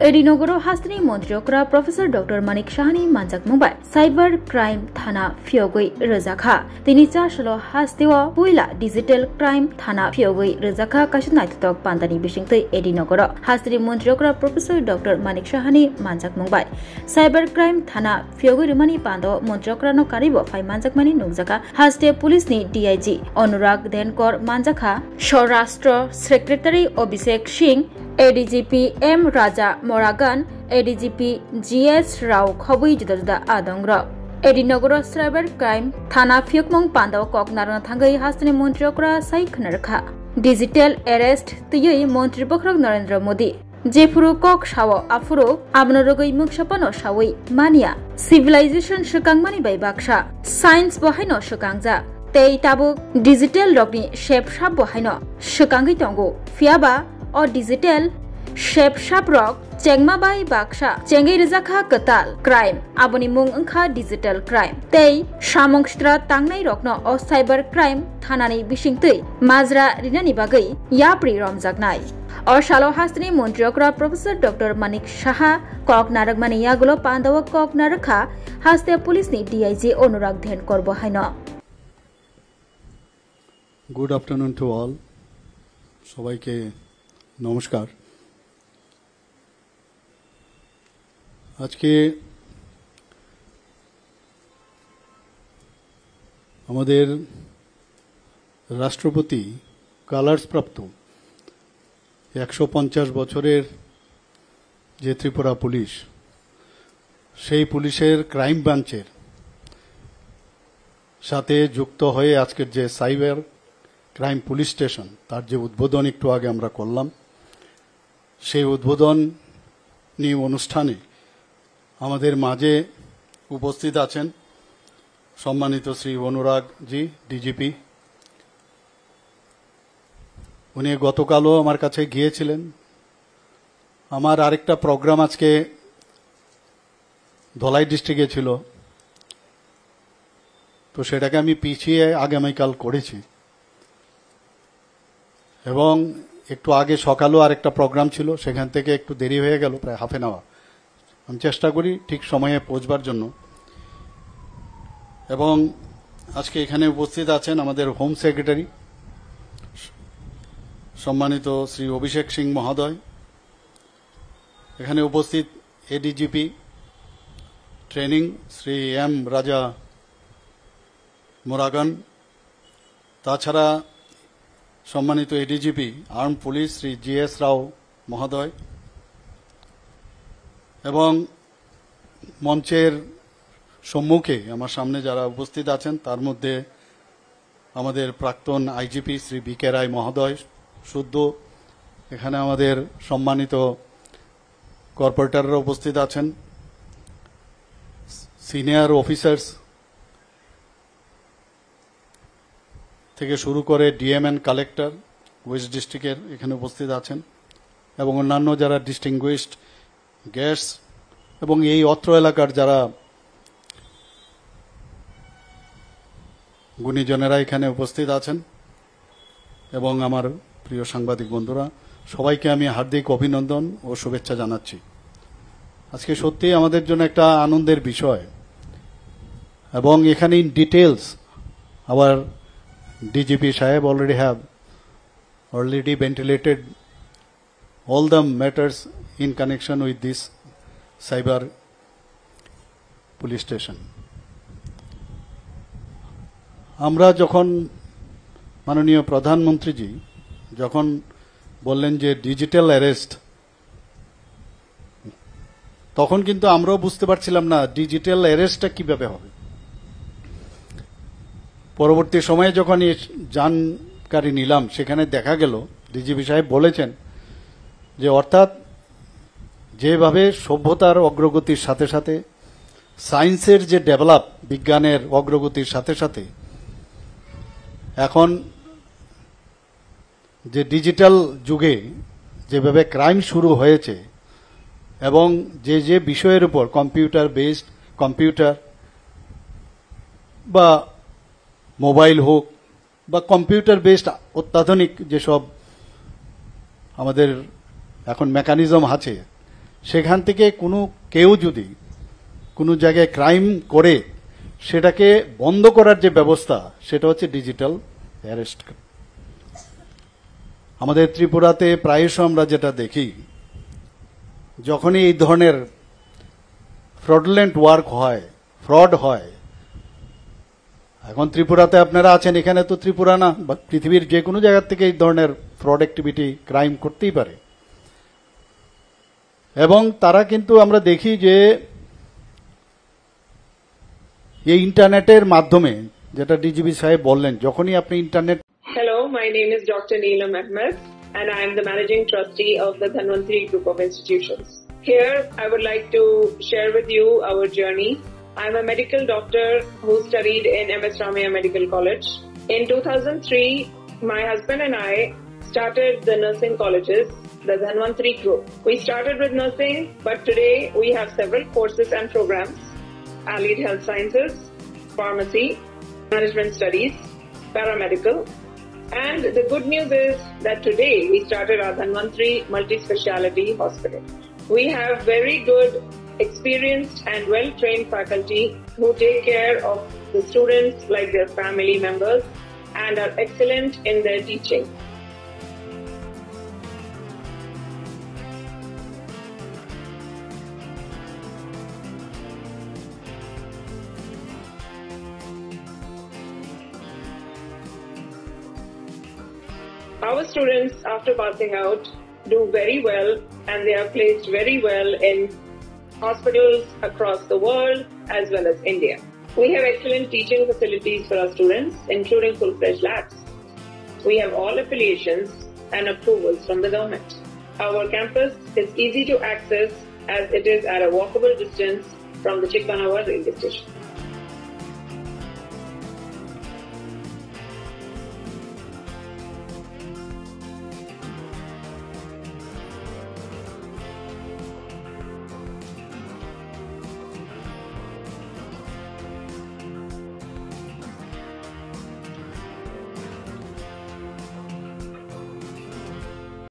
एडिनगर हास्तिनि मन्त्रियकरा professor doctor Manik साहानि मानजाक मुंबाय cyber crime थाना फियोगै रोजाखा तिनि चासलो हास्तिव पुइला डिजिटल क्राइम थाना फियोगै रोजाखा काशि नायतक पान्दानि बिसिंतै एडिनगर हास्तिनि मन्त्रियकरा प्रोफेसर डॉक्टर मानिक साहानि मानजाक मुंबाय साइबर क्राइम थाना फियोगै रिमानि पान्दो मन्त्रियकरानो कारिबो फाइ मानजाकमानि नुजाका हास्ते पुलिसनि DIG Anurag धेनकर मानजाखा स्वराष्ट्र secretary Abhishek Singh ADGP M राजा मोरागान एडीजीपी जीएस राव खबुई जुदा जुदा आदंग्र एडिनगर साइबर क्राइम थाना फियकमंग पांदाव ककनारन थांगै हास्तिनि मन्त्रियकरा साइ खनरखा डिजिटल अरेस्ट तयै मन्त्रि बख्रक नरेंद्र मोदी जेफुरु कक साव आफुरु आबनरगै मुखसापानो सावै मानिया सिविलाइजेशन सुकांगमानि बाय बाक्सा साइन्स बहायनो सुकांगजा तै ताबु डिजिटल रगनि शेप साब बहायनो सुकांगै तंगो फियाबा और डिजिटल शेप साब रक चेंगमा बाय बाक्सा चेंगै रजाखा कताल क्राइम आबनि मुंग अंखा डिजिटल क्राइम तै सामंगस्त्रा तांनाय रकनो अ साइबर क्राइम थानानि बिसिंतै माजरा रिनानि बागै याप्रि रमजागनाय और सालो हास्तिनि मन्त्रियकरा प्रोफेसर डॉक्टर मानिक साहा कक नारकमानि यागुलो पांदाव कक नारखा हास्ते पुलिसनि डीआईजी अनुराग धेनकर बहायनो गुड आफ्टरनून टू ऑल सबाइके नमस्कार আজকে আমাদের রাষ্ট্রপতি কালার্স প্রাপ্ত 150 বছরের যে ত্রিপুরা পুলিশ সেই পুলিশের ক্রাইম ব্রাঞ্চের সাথে যুক্ত হয়ে আজকের যে সাইবার ক্রাইম পুলিশ স্টেশন তার যে উদ্বোধন একটু আগে আমরা করলাম সেই উদ্বোধনী অনুষ্ঠানে আমাদের মাঝে উপস্থিত আছেন সম্মানিত শ্রী অনুরাগ জি ডিজিপি উনি গতকালও আমার কাছে গিয়েছিলেন আমার আরেকটা প্রোগ্রাম আজকে ধলাই ডিস্ট্রিক্টে ছিল তো সেটাকে আমি পিছিয়ে আগামীকাল করেছি এবং একটু আগে সকালেও আরেকটা প্রোগ্রাম ছিল সেখান থেকে একটু দেরি হয়ে গেল প্রায় হাফ এন আওয়ার আমি চেষ্টা করি ঠিক সময়ে পৌঁছবার জন্য এবং আজকে এখানে উপস্থিত আছেন আমাদের হোম সেক্রেটারি সম্মানিত শ্রী অভিষেক সিং মহোদয় এখানে উপস্থিত এডিজিপি ট্রেনিং শ্রী এম রাজা মোরাগান তাছাড়া সম্মানিত ADGP arm police Shri GS Rao মহোদয় এবং মঞ্চের সম্মুখে আমার সামনে যারা উপস্থিত আছেন তার মধ্যে আমাদের প্রাক্তন আইজিপি শ্রী বিকে রায় মহোদয় শুদ্ধ এখানে আমাদের সম্মানিত কর্পোরেটররা উপস্থিত আছেন সিনিয়র অফিসার্স থেকে শুরু করে ডিএমএন কালেক্টর ওয়েস্ট ডিস্ট্রিক্টের এখানে উপস্থিত আছেন এবং অন্যান্য যারা ডিস্টিংগুইশড গেস্টস এবং এই অত্র এলাকার যারা গুণীজনেরা এখানে উপস্থিত আছেন এবং আমার প্রিয় সাংবাদিক বন্ধুরা সবাইকে আমি হার্দিক অভিনন্দন ও শুভেচ্ছা জানাচ্ছি আজকে সত্যি আমাদের জন্য একটা আনন্দের বিষয় এবং এখানে ইন ডিটেলস আওয়ার ডিজিপি সাহেব already ventilated all the matters in connection with this cyber police station. আমরা যখন মাননীয় প্রধানমন্ত্রীজি যখন বললেন যে ডিজিটাল অ্যারেস্ট তখন কিন্তু আমরাও বুঝতে পারছিলাম না ডিজিটাল অ্যারেস্টটা কিভাবে হবে পরবর্তী সময়ে যখন জানকারি নিলাম সেখানে দেখা গেল ডিজিপি সাহেব বলেছেন যে অর্থাৎ যেভাবে সভ্যতার অগ্রগতির সাথে সাথে সায়েন্সের যে ডেভেলপ বিজ্ঞানের অগ্রগতির সাথে সাথে এখন যে ডিজিটাল যুগে যেভাবে ক্রাইম শুরু হয়েছে এবং যে যে বিষয়ের উপর কম্পিউটার বা মোবাইল হোক বা কম্পিউটার বেসড অত্যাধুনিক যেসব আমাদের এখন মেকানিজম আছে সেখান থেকে কেউ যদি কোনো জায়গায় ক্রাইম করে সেটাকে বন্ধ করার যে ব্যবস্থা সেটা হচ্ছে ডিজিটাল অ্যারেস্ট। আমাদের ত্রিপুরাতে প্রায়শ আমরা যেটা দেখি, যখনই এই ধরনের ফ্রডুলেন্ট ওয়ার্ক হয়, ফ্রড হয়, এখন ত্রিপুরাতে আপনারা আছেন, এখানে তো ত্রিপুরা না, বা পৃথিবীর যে কোনো জায়গা থেকে এই ধরনের ফ্রড অ্যাক্টিভিটি, ক্রাইম করতেই পারে। এবং তারা কিন্তু আমরা দেখি যে এই ইন্টারনেটের মাধ্যমে, যেটা ডিজিপি সাহেব বললেন, যখনই আপনি internet. Hello, my name is Dr. Neelam Ahmed and I am the Managing Trustee of the Dhanvantri Group of Institutions. Here, I would like to share with you our journey. I am a medical doctor who studied in MS Ramaiah Medical College. In 2003, my husband and I started the nursing colleges, the Dhanvantri Group. We started with nursing, but today we have several courses and programs: Allied Health Sciences, Pharmacy, Management Studies, Paramedical. And the good news is that today we started our Dhanvantri Multi-Speciality Hospital. We have very good, experienced and well-trained faculty who take care of the students like their family members and are excellent in their teaching. Our students, after passing out, do very well and they are placed very well in hospitals across the world as well as India. We have excellent teaching facilities for our students, including full-fledged labs. We have all affiliations and approvals from the government. Our campus is easy to access as it is at a walkable distance from the Chikpanawar railway station.